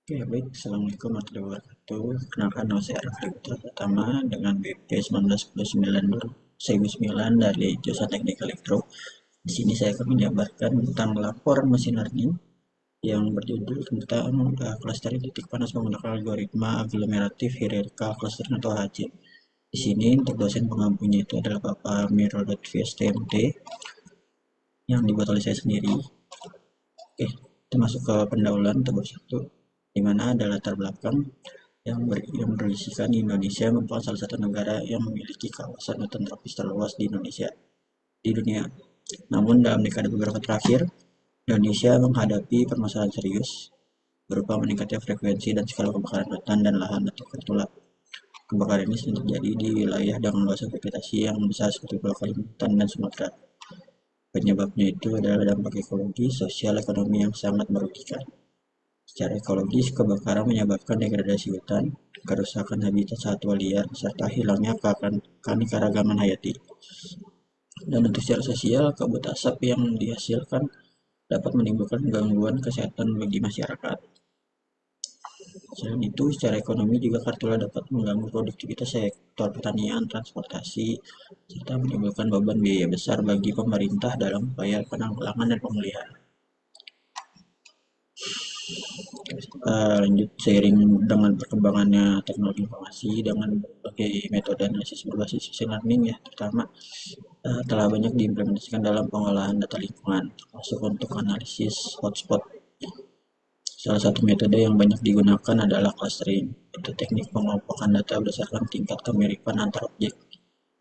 Oke, baik. Assalamualaikum warahmatullahi wabarakatuh. Kenalkan nama saya Rafli Putra Pratama dengan BP 1999 dari jurusan Teknik Elektro. Di sini saya akan menjabarkan tentang laporan mesin learning yang berjudul tentang clustering titik panas menggunakan algoritma aglomeratif hierarchical clustering atau HC. Di sini untuk dosen pengampunya itu adalah Bapak Miro Lutfi STMT yang dibuat oleh saya sendiri. Oke, kita masuk ke pendahuluan tabel 1, di mana ada latar belakang yang berisikan Indonesia merupakan salah satu negara yang memiliki kawasan hutan tropis terluas di dunia. Namun dalam dekade beberapa terakhir, Indonesia menghadapi permasalahan serius berupa meningkatnya frekuensi dan skala kebakaran hutan dan lahan atau tertulak. Kebakaran ini sering terjadi di wilayah dengan luasan vegetasi yang besar seperti Pulau Kalimantan dan Sumatera. Penyebabnya itu adalah dampak ekologi, sosial, ekonomi yang sangat merugikan. Secara ekologis, kebakaran menyebabkan degradasi hutan, kerusakan habitat satwa liar, serta hilangnya keanekaragaman hayati. Dan untuk secara sosial, kabut asap yang dihasilkan dapat menimbulkan gangguan kesehatan bagi masyarakat. Selain itu, secara ekonomi juga karhutla dapat mengganggu produktivitas sektor pertanian, transportasi, serta menimbulkan beban biaya besar bagi pemerintah dalam upaya penanggulangan dan pemulihan. Lanjut, seiring dengan perkembangannya teknologi informasi dengan berbagai metode analisis berbasis machine learning ya, terutama telah banyak diimplementasikan dalam pengolahan data lingkungan, termasuk untuk analisis hotspot. Salah satu metode yang banyak digunakan adalah clustering, yaitu teknik pengelompokan data berdasarkan tingkat kemiripan antar objek.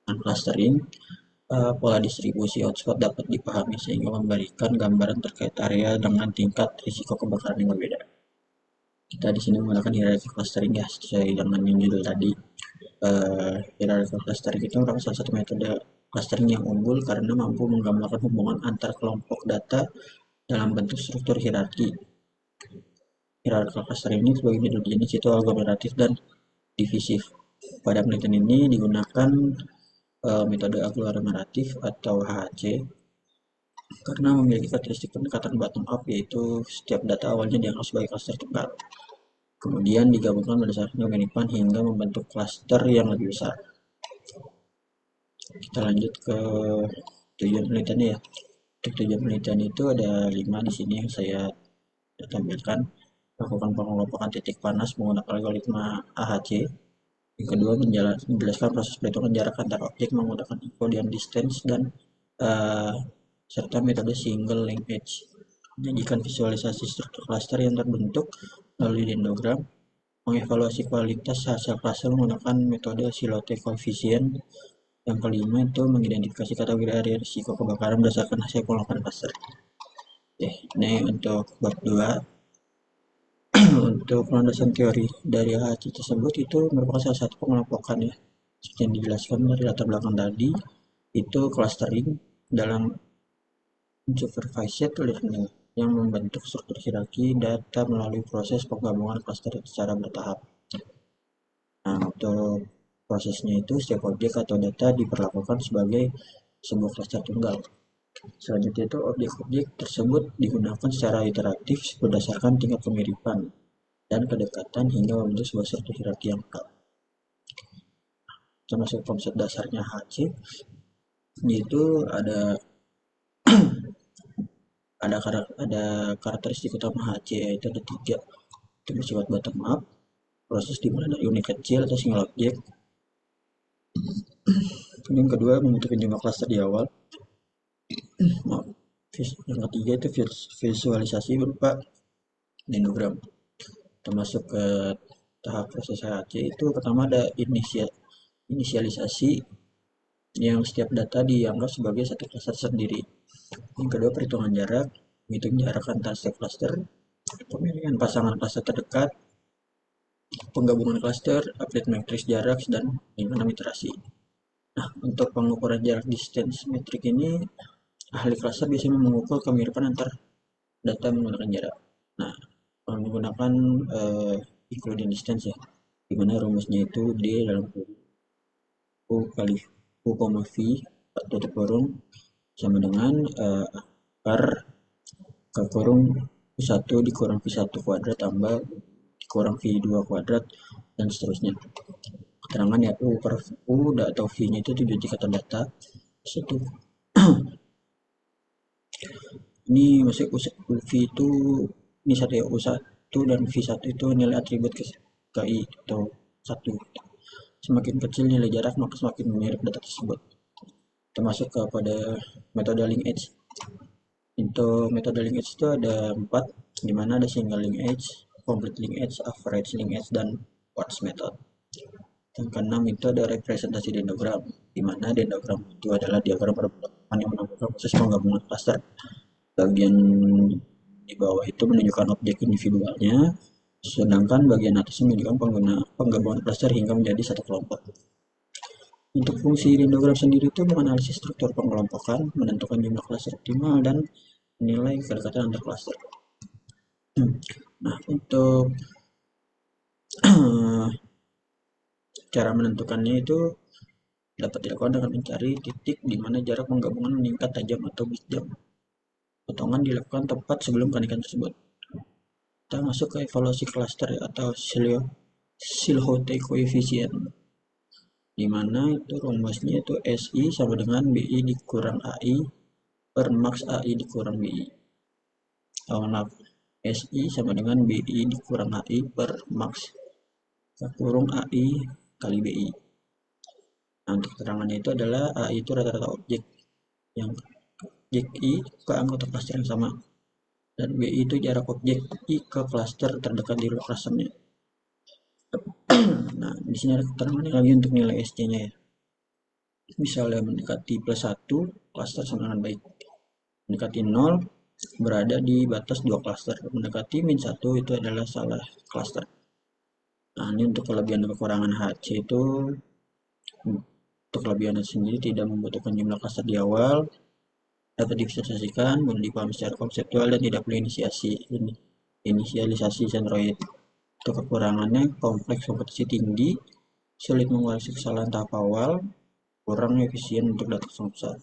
Dengan clustering, pola distribusi hotspot dapat dipahami sehingga memberikan gambaran terkait area dengan tingkat risiko kebakaran yang berbeda. Kita di sini menggunakan hierarchy clustering ya, sesuai dengan yang judul tadi. Hierarchy clustering itu merupakan salah satu metode clustering yang unggul karena mampu menggambarkan hubungan antar kelompok data dalam bentuk struktur hierarki. Hierarchy clustering ini sebagai metode jenis itu aglomeratif dan divisif. Pada penelitian ini digunakan metode aglomeratif atau HHC karena memiliki karakteristik pendekatan bottom up, yaitu setiap data awalnya dianggap sebagai klaster tunggal. Kemudian digabungkan berdasarkan kemiripan hingga membentuk klaster yang lebih besar. Kita lanjut ke tujuan penelitiannya ya. Untuk tujuan penelitian itu ada 5 di sini yang saya tampilkan. Lakukan pengelompokan titik panas menggunakan algoritma AHC. Yang kedua, menjelaskan proses perhitungan jarak antar objek menggunakan Euclidean distance dan uh, serta metode single linkage. Menyajikan visualisasi struktur klaster yang terbentuk melalui dendrogram, mengevaluasi kualitas hasil klaster menggunakan metode Silote Coefficient. Yang kelima itu mengidentifikasi kategori area risiko kebakaran berdasarkan hasil pengelompokan klaster. Oke, ini untuk bab 2. Untuk landasan teori dari HC tersebut itu merupakan salah satu pengelompokan ya. Seperti yang dijelaskan dari latar belakang tadi, itu clustering dalam unsupervised learning yang membentuk struktur hierarki data melalui proses penggabungan cluster secara bertahap. Nah, untuk prosesnya itu setiap objek atau data diperlakukan sebagai sebuah cluster tunggal. Selanjutnya itu objek-objek tersebut digunakan secara iteratif berdasarkan tingkat kemiripan dan kedekatan hingga membentuk sebuah struktur hierarki yang lengkap. Termasuk konsep dasarnya HC, yaitu ada karakteristik utama HC, yaitu ada 3. Itu bersifat bottom up, proses dimulai dari unit kecil atau single object. Yang kedua, membentuk jumlah cluster di awal. Yang ketiga itu visualisasi berupa dendrogram. Termasuk ke tahap proses HC itu pertama ada inisialisasi yang setiap data dianggap sebagai satu cluster sendiri. Yang kedua, perhitungan jarak, menghitung jarak antar setiap cluster, pemilihan pasangan cluster terdekat, penggabungan cluster, update matriks jarak, dan 5 iterasi. Nah, untuk pengukuran jarak distance metrik ini, ahli cluster biasanya mengukur kemiripan antar data menggunakan jarak. Nah, menggunakan Euclidean distance ya, dimana rumusnya itu D dalam U kali U, V tutup kurung sama dengan akar ke kurung 1 dikurang V1 kuadrat tambah kurang V2 kuadrat, dan seterusnya. Keterangan ya U per U atau V-nya itu tujuan tingkatan data. Satu. Ini masih V itu, ini satu ya, U1 dan V1 itu nilai atribut ke KI atau satu. Semakin kecil nilai jarak, maka semakin mirip data tersebut. Kita masuk kepada metode linkage. Untuk metode linkage itu ada 4, di mana ada single linkage, complete linkage, average linkage, dan watch method. Yang keenam itu ada representasi dendrogram, di mana dendrogram itu adalah diagram perbandingan yang menunjukkan proses penggabungan klaster. Bagian di bawah itu menunjukkan objek individualnya, sedangkan bagian atas menunjukkan penggabungan klaster hingga menjadi satu kelompok. Untuk fungsi dendrogram sendiri itu menganalisis struktur pengelompokan, menentukan jumlah klaster optimal, dan menilai kedekatan antar klaster. Nah, untuk cara menentukannya itu dapat dilakukan dengan mencari titik di mana jarak penggabungan meningkat tajam atau bijak. Potongan dilakukan tepat sebelum kenaikan tersebut. Kita masuk ke evaluasi klaster atau Silhouette coefficient, di mana itu rumusnya itu SI sama dengan BI dikurang AI per max AI dikurang BI. SI sama dengan BI dikurang AI per max kurung AI kali BI. Nah, untuk keterangannya itu adalah AI itu rata-rata objek yang objek I ke anggota klaster yang sama, dan BI itu jarak objek I ke klaster terdekat di luar klasternya. Nah, di sini ada keterangan lagi untuk nilai SC-nya ya. Misalnya mendekati +1, klaster sama dengan baik. Mendekati 0, berada di batas 2 klaster. Mendekati -1 itu adalah salah klaster. Nah, ini untuk kelebihan dan kekurangan HC itu, untuk kelebihannya sendiri tidak membutuhkan jumlah klaster di awal, dapat divisualisasikan, mudah dipahami secara konseptual, dan tidak perlu inisialisasi centroid. Untuk kekurangannya, kompleks kompetisi tinggi, sulit mengoreksi kesalahan tahap awal, kurang efisien untuk data sangat besar.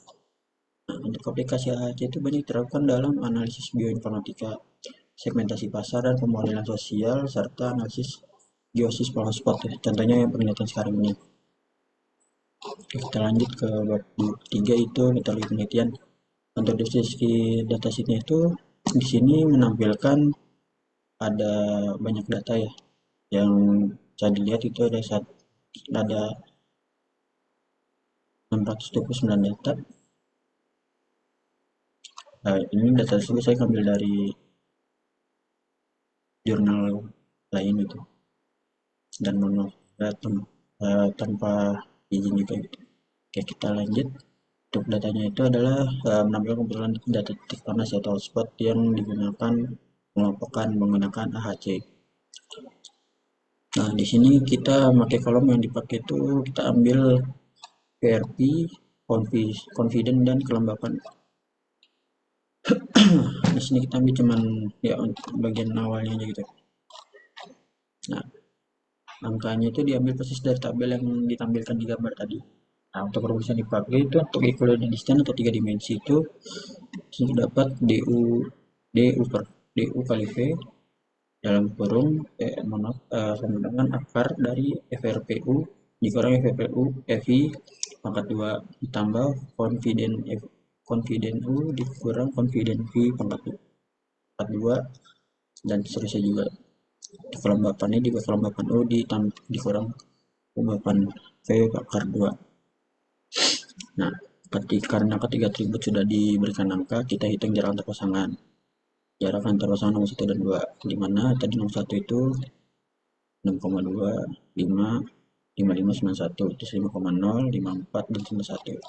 Nah, untuk aplikasi AHC itu banyak diterapkan dalam analisis bioinformatika, segmentasi pasar dan pemodelan sosial, serta analisis geosis hotspot. Contohnya yang penelitian sekarang ini. Kita lanjut ke bab 3 itu metode penelitian. Untuk deskripsi datasheetnya itu di sini menampilkan ada banyak data ya. Yang bisa dilihat itu ada 629 data. Nah, ini data tersebut saya ambil dari jurnal lain itu, dan tanpa izin juga gitu. Oke, kita lanjut. Untuk datanya itu adalah menampilkan kumpulan data titik panas atau hotspot yang digunakan mengelompokkan menggunakan AHC. Nah, di sini kita pakai kolom yang dipakai itu kita ambil PRP, confident, dan kelembapan. Di sini kita ambil cuman ya untuk bagian awalnya aja gitu. Nah, angkanya itu diambil persis dari tabel yang ditampilkan di gambar tadi. Nah, untuk rumus yang dipakai itu untuk equilibrium distance atau 3 dimensi itu dapat du kali V dalam kurung sama dengan akar dari FRPU dikurang FPU FI pangkat 2 ditambah confident U dikurang confident V pangkat 2 dan seterusnya juga. Di kelembapannya di kelembapan U dikurang kelembapan V akar 2. Nah, karena ketiga atribut sudah diberikan angka, kita hitung jarak antar pasangan. Jarak antar pasangan nomor 1 dan 2, di mana tadi nomor 1 itu 6,2, 5, 55, 91, terus 5,0, 54, dan 91.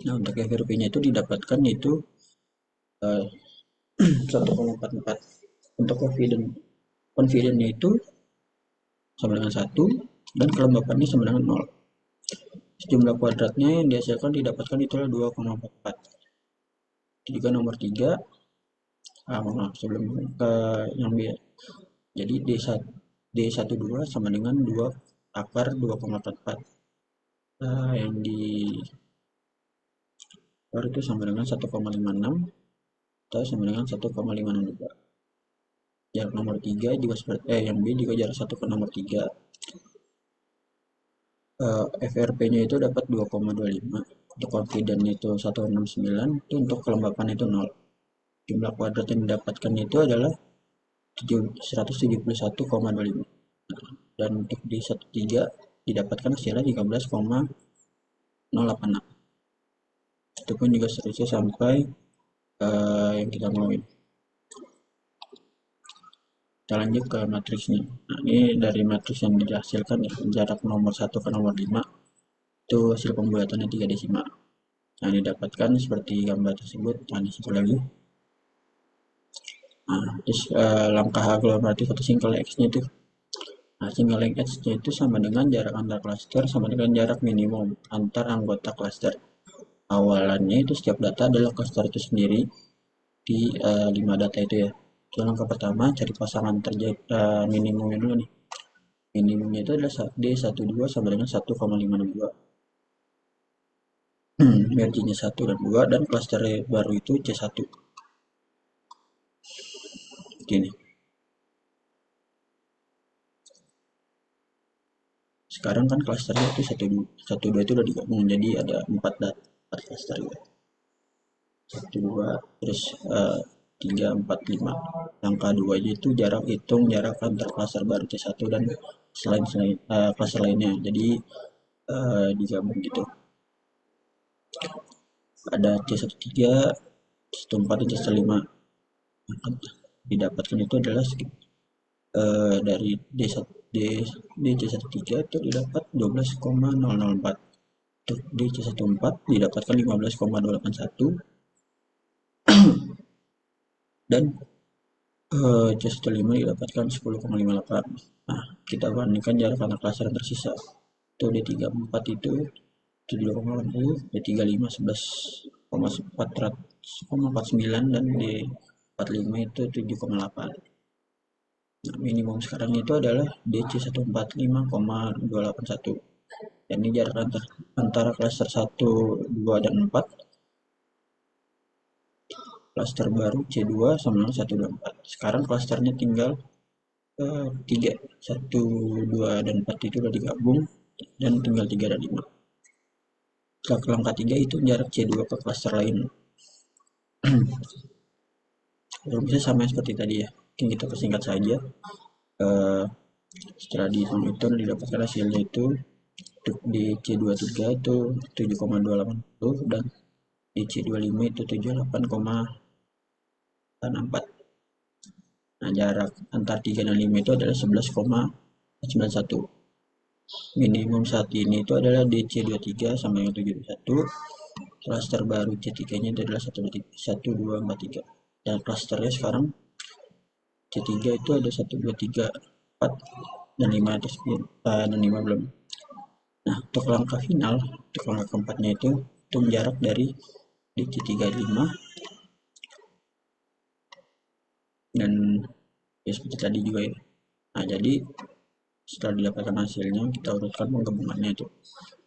Nah, untuk FRP-nya itu didapatkan itu 1,44. Untuk confident-nya itu sama dengan 1, dan kelembapannya sama dengan 0. Jumlah kuadratnya yang dihasilkan didapatkan itu adalah 2,44. Juga nomor 3, maaf sebelum yang B. Jadi D12 sama dengan 2 akar 2,44. Yang di luar itu sama dengan 1,56 atau sama dengan 1,562. jarak nomor 3 juga seperti yang B juga jarak 1 ke nomor 3. FRP-nya itu dapat 2,25, untuk confident itu 169, itu untuk kelembapan itu 0. Jumlah kuadrat yang didapatkan itu adalah 171,25. Dan untuk di 13 didapatkan hasilnya 13,086. Itu pun juga seterusnya sampai yang kita mau. Kita lanjut ke matriksnya. Nah, ini dari matriks yang dihasilkan ya, jarak nomor 1 ke nomor 5 itu hasil pembuatannya 3 desimal. Nah, didapatkan seperti gambar tersebut. Nah, di situ lagi. Nah, terus langkah aglomeratif atau single X-nya itu. Nah, single X-nya itu sama dengan jarak antar klaster sama dengan jarak minimum antar anggota klaster. Awalannya itu setiap data adalah klaster itu sendiri di 5 data itu ya. Itu langkah pertama, cari pasangan minimumnya dulu nih. Minimumnya itu adalah D12 sama dengan 1,562. Marginnya 1 dan 2, dan klaster baru itu C1. Gini. Sekarang kan klasternya itu 1, 2 itu udah digabung, jadi ada 4 klaster ya. 1, 2, terus 3, 4, 5. Angka 2 itu hitung jarak antar klaster baru C1 dan selain klaster lainnya. Jadi digabung gitu. Ada C13, C14, dan C15. Didapatkan itu adalah dari DC13 itu didapat 12,004. Untuk DC14 didapatkan 15,281 dan C15 didapatkan 10,58. Nah, kita bandingkan jarak antar klaster yang tersisa. Itu D34 itu 7,80, D35 11,49, dan D45 itu 7,8. Nah, minimum sekarang itu adalah DC145,281. Dan ini jarak antara klaster 1, 2, dan 4. Klaster baru C2 sama dengan 1, 2, 4. Sekarang klasternya tinggal 3, 1, 2, dan 4 itu udah digabung, dan tinggal 3 dan 5. Setelah langkah 3 itu jarak C2 ke klaster lain. Bisa sama seperti tadi ya, mungkin kita persingkat saja. Setelah dihitung itu didapatkan hasilnya itu untuk di C23 itu 7,280 dan di C25 itu 78,64. Nah, jarak antar 3 dan 5 itu adalah 11,91. Minimum saat ini itu adalah di C23 sama dengan 71. Klaster baru C3 nya itu adalah 1243. Dan klasternya sekarang C3 itu ada 1, 2, 3, 4, dan 5 dan 5 belum. Nah, untuk langkah final, untuk langkah keempatnya itu hitung jarak dari DC35 dan ya seperti tadi juga ya. Nah, jadi setelah didapatkan hasilnya kita urutkan penggabungannya itu.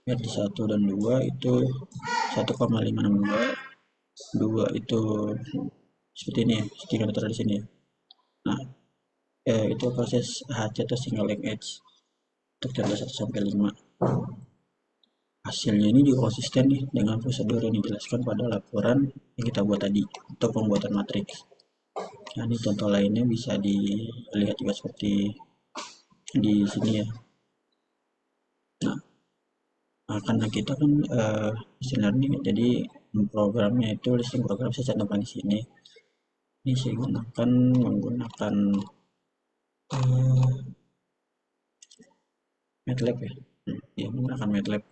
Biar di 1 dan 2 itu 1,562, 2 itu seperti ini ya, sedikit di sini ya. Nah, itu proses HC atau single edge untuk data 1 sampai 5. Hasilnya ini juga konsisten nih dengan prosedur yang dijelaskan pada laporan yang kita buat tadi untuk pembuatan matriks. Nah, ini contoh lainnya bisa dilihat juga seperti di sini ya. Nah, karena kita kan machine learning, jadi programnya itu listing program saya cantumkan di sini. Ini saya menggunakan MATLAB ya. Ya, menggunakan MATLAB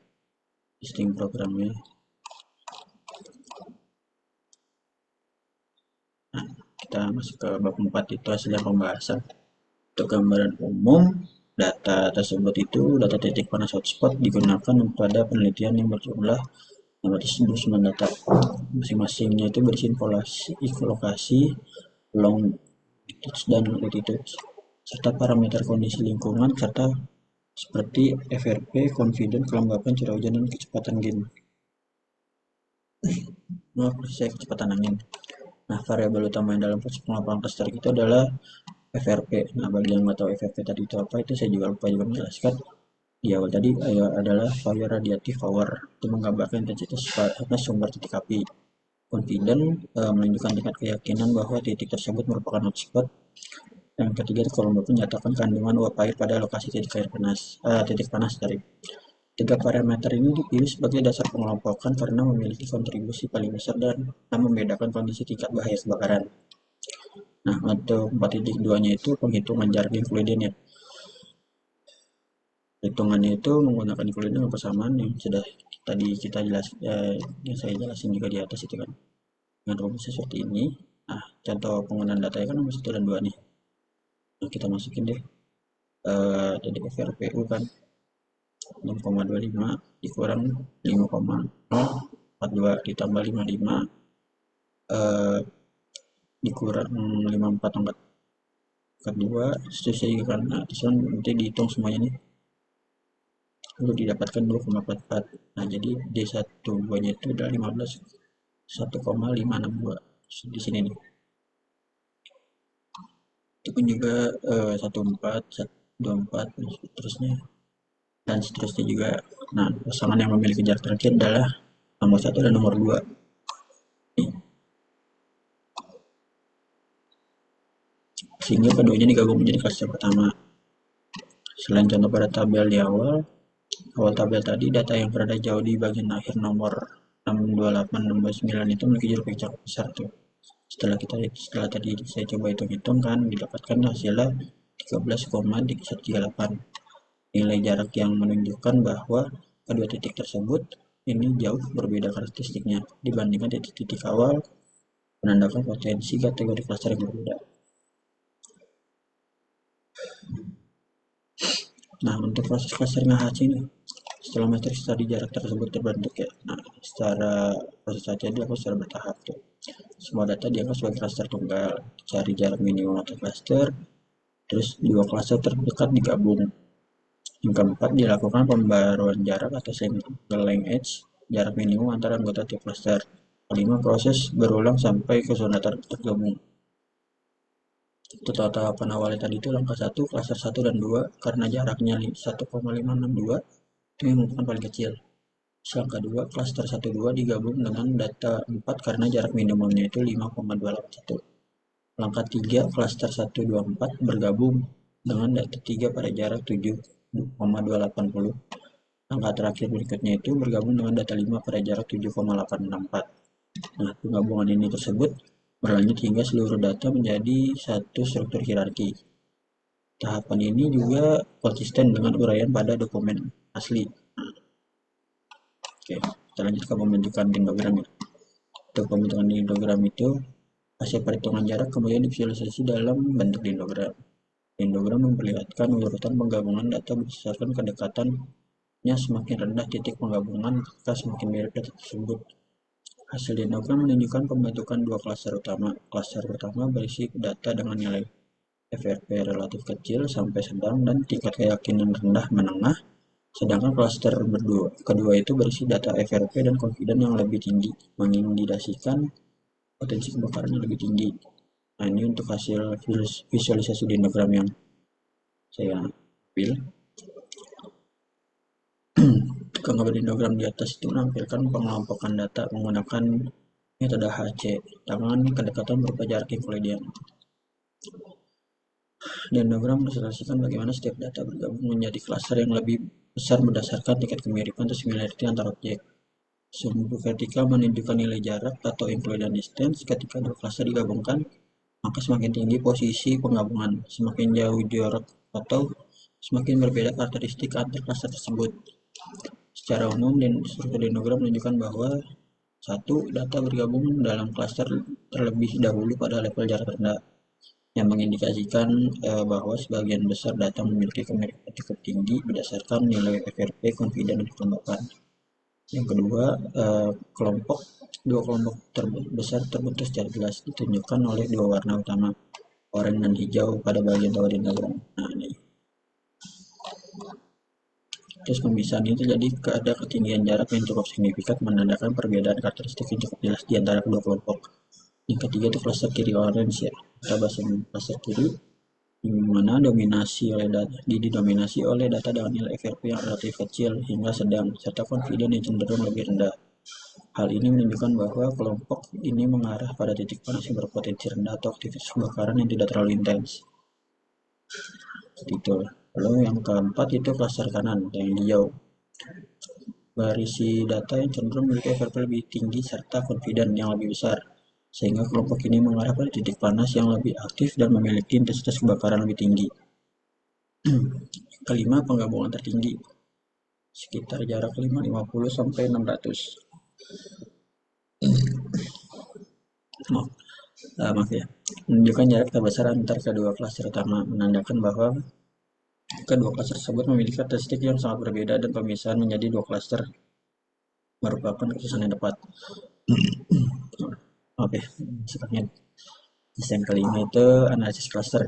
listing programnya. Nah, kita masuk ke bab 4 itu hasilnya pembahasan. Untuk gambaran umum, data tersebut itu data titik panas hotspot digunakan pada penelitian yang berjumlah 599 data. Masing-masingnya itu berisi lokasi, longitude, dan latitude, serta parameter kondisi lingkungan, serta seperti FRP, confident, kelembapan, curah hujan, dan kecepatan angin. Kecepatan angin. Nah, variabel utama yang dalam proses pengelapan klaster itu adalah FRP. Nah, bagi yang nggak tahu FRP tadi itu apa, itu saya juga lupa juga menjelaskan. Di awal tadi adalah fire radiative power, itu menggambarkan intensitas panas sumber titik api. Confident menunjukkan tingkat keyakinan bahwa titik tersebut merupakan hotspot. Yang ketiga, Colombo menyatakan kandungan uap air pada lokasi titik panas dari. Tiga parameter ini dipilih sebagai dasar pengelompokan karena memiliki kontribusi paling besar dan membedakan kondisi tingkat bahaya kebakaran. Nah, untuk 4.2-nya itu penghitungan jarak Euclidean ya. Hitungannya itu menggunakan Euclidean dengan persamaan yang sudah tadi kita yang saya jelasin juga di atas itu kan. Dengan rumus seperti ini. Nah, contoh penggunaan data kan nomor 1 dan 2 nih. Nah, kita masukin deh. Jadi FRPU kan 6,25 dikurang 5,042 ditambah 55 dikurang 54 angkat 2 sesuai kan. Nah, nanti dihitung semuanya nih, lalu didapatkan 2,44. Nah, jadi D12 nya itu adalah 1,562 di sini nih. Itu pun juga 14, 24 terusnya dan seterusnya juga. Nah, pasangan yang memiliki jarak terakhir adalah nomor 1 dan nomor 2. Sehingga keduanya digabung menjadi klaster pertama. Selain contoh pada tabel di awal tabel tadi, data yang berada jauh di bagian akhir nomor 628, 629 itu memiliki jarak yang cukup besar tuh. Setelah tadi saya coba hitung-hitung kan, didapatkan hasilnya 13,138. Nilai jarak yang menunjukkan bahwa kedua titik tersebut ini jauh berbeda karakteristiknya dibandingkan titik-titik awal, menandakan potensi kategori klaster yang berbeda. Nah, untuk proses clustering AHC ini, setelah matriks tadi jarak tersebut terbentuk ya. Nah, secara proses AHC dilakukan secara bertahap tuh. Semua data dianggap sebagai cluster tunggal. Cari jarak minimum atau cluster, terus dua cluster terdekat digabung. Yang keempat, dilakukan pembaruan jarak atau single length edge, jarak minimum antara anggota tiap cluster. Kelima, proses berulang sampai ke zona tergabung. Total tahapan awalnya tadi itu langkah 1, cluster 1 dan 2 karena jaraknya 1,562 itu yang merupakan paling kecil. Langkah 2, cluster 1 2 digabung dengan data 4 karena jarak minimumnya itu 5,281. Langkah 3, cluster 1 2 4 bergabung dengan data 3 pada jarak 7,280. Langkah terakhir berikutnya itu bergabung dengan data 5 pada jarak 7,864. Nah, penggabungan ini tersebut berlanjut hingga seluruh data menjadi satu struktur hierarki. Tahapan ini juga konsisten dengan uraian pada dokumen asli. Oke, kita lanjut ke pembentukan dendrogram ya. Untuk pembentukan dendrogram itu, hasil perhitungan jarak kemudian divisualisasi dalam bentuk dendrogram. Dendrogram memperlihatkan urutan penggabungan data berdasarkan kedekatannya semakin rendah titik penggabungan, maka semakin mirip data tersebut. Hasil dendrogram menunjukkan pembentukan dua klaster utama. Klaster pertama berisi data dengan nilai FRP relatif kecil sampai sedang dan tingkat keyakinan rendah menengah. Sedangkan klaster kedua itu berisi data FRP dan confident yang lebih tinggi, mengindikasikan potensi kebakaran yang lebih tinggi. Nah, ini untuk hasil visualisasi dendrogram yang saya ambil. Gambar dendrogram di atas itu menampilkan pengelompokan data menggunakan metode HC dengan kedekatan berupa jarak Euclidean. Dendrogram mengillustrasikan bagaimana setiap data bergabung menjadi klaster yang lebih besar berdasarkan tingkat kemiripan atau similarity antar objek. Sumbu vertikal menunjukkan nilai jarak atau Euclidean distance. Ketika dua klaster digabungkan, maka semakin tinggi posisi penggabungan, semakin jauh jarak atau semakin berbeda karakteristik antar klaster tersebut. Secara umum, struktur dendrogram menunjukkan bahwa satu, data bergabung dalam klaster terlebih dahulu pada level jarak rendah, yang mengindikasikan bahwa sebagian besar data memiliki kemiripan cukup tinggi berdasarkan nilai FRP, confident, dan kelembapan. Yang kedua, dua kelompok besar terbentuk secara jelas ditunjukkan oleh dua warna utama, oranye dan hijau pada bagian bawah dendrogram. Nah, ini. Terus pemisahan ini terjadi ada ketinggian jarak yang cukup signifikan menandakan perbedaan karakteristik yang cukup jelas di antara kedua kelompok. Yang ketiga itu cluster kiri orange ya. Kita bahas yang cluster kiri. di mana didominasi oleh data dengan nilai FRP yang relatif kecil hingga sedang, serta confident yang cenderung lebih rendah. Hal ini menunjukkan bahwa kelompok ini mengarah pada titik panas yang berpotensi rendah atau aktivitas kebakaran yang tidak terlalu intens. Itu. Lalu yang keempat itu klaster kanan, yang hijau. Berisi data yang cenderung memiliki FRP lebih tinggi serta confident yang lebih besar, sehingga kelompok ini mengarah pada titik panas yang lebih aktif dan memiliki intensitas kebakaran lebih tinggi. Kelima, penggabungan tertinggi, sekitar jarak 550 sampai 600. Maaf ya, menunjukkan jarak terbesar antar kedua klaster utama, menandakan bahwa kedua klaster tersebut memiliki karakteristik yang sangat berbeda dan pemisahan menjadi dua klaster merupakan keputusan yang tepat. Oke, selanjutnya yang kelima itu analisis klaster.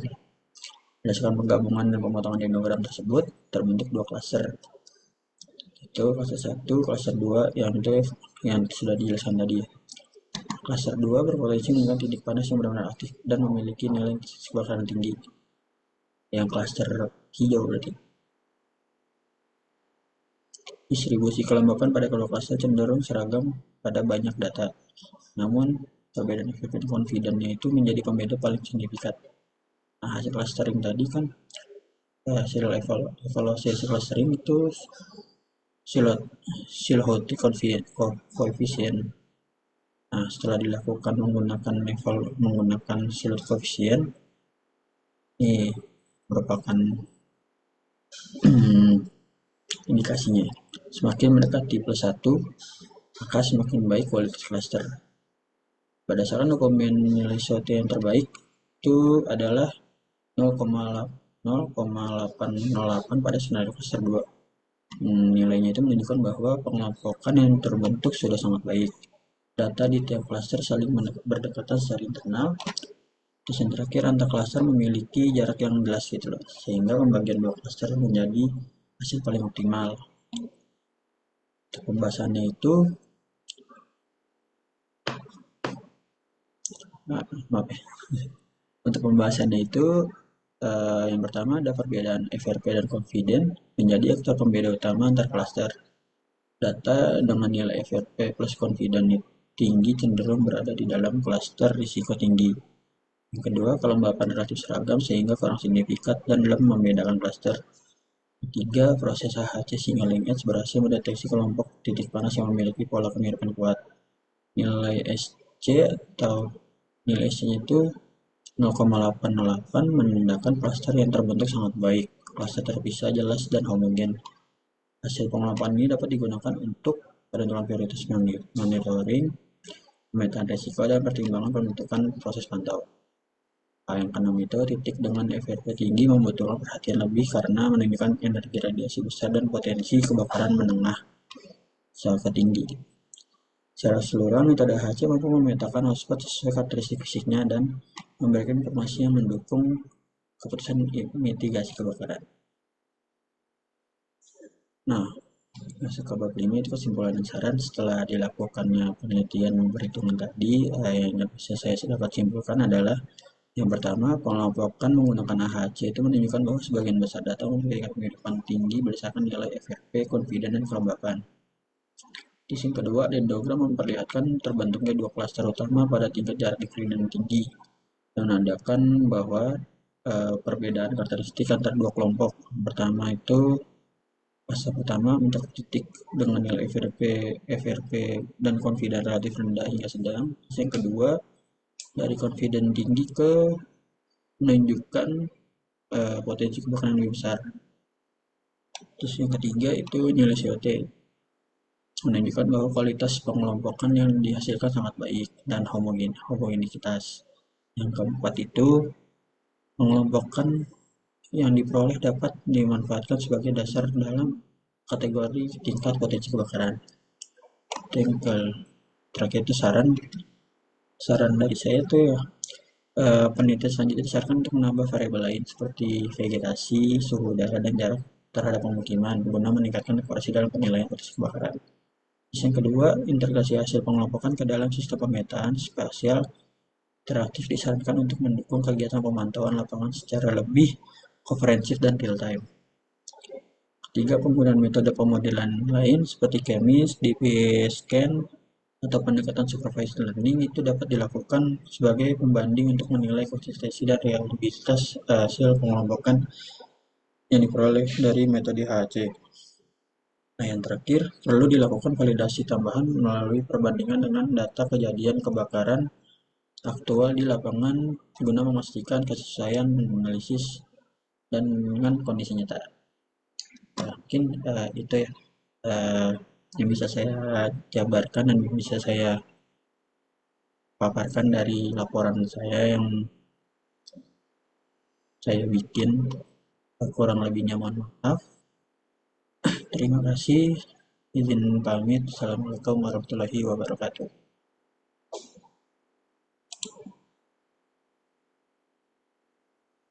Berdasarkan penggabungan dan pemotongan diagram tersebut, terbentuk dua klaster. Itu klaster 1, klaster 2 yang sudah dijelaskan tadi. Klaster 2 berpotensi menggunakan titik panas yang benar-benar aktif dan memiliki nilai kebakaran tinggi. Yang klaster hijau berarti. Distribusi kelembapan pada kedua klaster cenderung seragam pada banyak data. Namun, perbedaan efektif confident-nya itu menjadi pembeda paling signifikan. Nah, hasil clustering tadi kan hasil evaluasi clustering itu Silhouette coefficient. Nah, setelah dilakukan menggunakan Silhouette coefficient, ini merupakan indikasinya. Semakin mendekati +1, maka semakin baik kualitas cluster. Berdasarkan dokumen nilai SWOT yang terbaik itu adalah 0,808 pada skenario cluster 2. Nilainya itu menunjukkan bahwa pengelompokan yang terbentuk sudah sangat baik. Data di tiap klaster saling berdekatan secara internal. Terus yang terakhir, antar klaster memiliki jarak yang jelas gitu loh, sehingga pembagian dua klaster menjadi hasil paling optimal. Untuk pembahasannya itu, maaf ya. Untuk pembahasannya itu, yang pertama ada perbedaan FRP dan confident menjadi aktor pembeda utama antar klaster. Data dengan nilai FRP plus confident tinggi cenderung berada di dalam klaster risiko tinggi. Yang kedua, kelembapan relatif seragam sehingga kurang signifikan dan dalam membedakan klaster. Ketiga, proses AHC signaling edge berhasil mendeteksi kelompok titik panas yang memiliki pola kemiripan kuat. Nilai SC atau nilai SC itu 0,808 menandakan klaster yang terbentuk sangat baik. Klaster terpisah, jelas, dan homogen. Hasil pengelompokan ini dapat digunakan untuk penentuan prioritas monitoring, pemetaan risiko, dan pertimbangan pembentukan proses pantau. Yang keenam itu, titik dengan FRP tinggi membutuhkan perhatian lebih karena menunjukkan energi radiasi besar dan potensi kebakaran menengah sampai tinggi. Secara keseluruhan, metode HC mampu memetakan hotspot sesuai karakteristik fisiknya dan memberikan informasi yang mendukung keputusan mitigasi kebakaran. Nah, masuk ke bab 5 itu kesimpulan dan saran. Setelah dilakukannya penelitian perhitungan tadi, yang bisa saya dapat simpulkan adalah yang pertama, pengelompokan menggunakan AHC itu menunjukkan bahwa sebagian besar data memiliki kemiripan tinggi berdasarkan nilai FRP, confident, dan kelembapan. Di sini kedua, dendrogram memperlihatkan terbentuknya dua klaster utama pada tingkat jarak difrequent tinggi, menandakan bahwa perbedaan karakteristik antara dua kelompok. Pertama itu fase pertama mencakup titik dengan nilai FRP dan confident relatif rendah hingga sedang. Yang kedua, dari confident tinggi ke menunjukkan potensi kebakaran yang lebih besar. Terus yang ketiga itu nilai COT, menunjukkan bahwa kualitas pengelompokan yang dihasilkan sangat baik dan homogenitas. Yang keempat itu pengelompokan yang diperoleh dapat dimanfaatkan sebagai dasar dalam kategori tingkat potensi kebakaran. Terakhir itu saran dari saya tuh ya, penelitian selanjutnya disarankan untuk menambah variabel lain seperti vegetasi, suhu udara, dan jarak terhadap pemukiman guna meningkatkan akurasi dalam penilaian potensi kebakaran. Yang kedua, integrasi hasil pengelompokan ke dalam sistem pemetaan spasial interaktif disarankan untuk mendukung kegiatan pemantauan lapangan secara lebih komprehensif dan real time. Ketiga, penggunaan metode pemodelan lain seperti KEMIS, DP-Scan, atau pendekatan supervised learning itu dapat dilakukan sebagai pembanding untuk menilai konsistensi dan reliabilitas hasil pengelompokan yang diperoleh dari metode HAC. Nah, yang terakhir, perlu dilakukan validasi tambahan melalui perbandingan dengan data kejadian kebakaran aktual di lapangan guna memastikan kesesuaian analisis dan dengan kondisi nyata. Nah, mungkin itu ya yang bisa saya jabarkan dan bisa saya paparkan dari laporan saya yang saya bikin. Kurang lebihnya mohon maaf. Terima kasih. Izin pamit. Assalamualaikum warahmatullahi wabarakatuh.